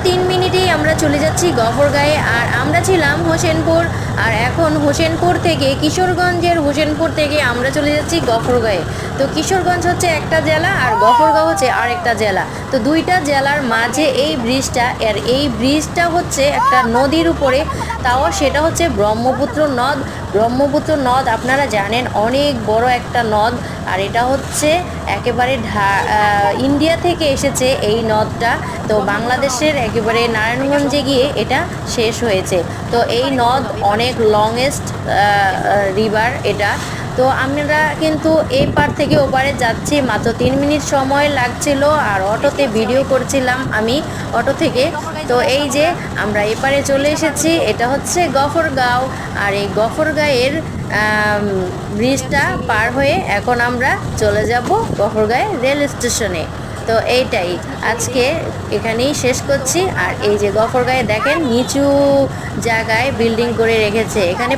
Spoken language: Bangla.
3 মিনিটেই আমরা চলে যাচ্ছি গফরগাঁয়ে। আর আমরা ছিলাম হোসেনপুর, আর এখন হোসেনপুর থেকে কিশোরগঞ্জের হোসেনপুর থেকে আমরা চলে যাচ্ছি গফরগাঁয়ে। তো কিশোরগঞ্জ হচ্ছে একটা জেলা আর গফরগাঁও হচ্ছে আরেকটা জেলা। তো দুইটা জেলার মাঝে এই ব্রিজটা, আর এই ব্রিজটা হচ্ছে একটা নদীর উপরে, তাও সেটা হচ্ছে ব্রহ্মপুত্র নদ। ব্রহ্মপুত্র নদ আপনারা জানেন অনেক বড় একটা নদ, আর এটা হচ্ছে একেবারে ইন্ডিয়া থেকে এসেছে এই নদটা। তো বাংলাদেশের একেবারে নারায়ণগঞ্জে গিয়ে এটা শেষ হয়েছে। তো এই নদ অনেক লংয়েস্ট রিভার এটা। তো আমরা কিন্তু এই পার থেকে ওপারে যাচ্ছি, মাত্র 3 মিনিট সময় লাগছিল। আর অটোতে ভিডিও করছিলাম আমি অটো থেকে। তো এই যে আমরা এপারে চলে এসেছি, এটা হচ্ছে গফরগাঁও। আর এই গফরগাঁয়ের ব্রিজটা পার হয়ে এখন আমরা চলে যাব গফরগাঁও রেল স্টেশনে। তো এইটাই আজকে এখানেই শেষ করছি। আর এই যে গফরগাঁয়ে দেখেন নিচু জায়গায় বিল্ডিং করে রেখেছে, এখানে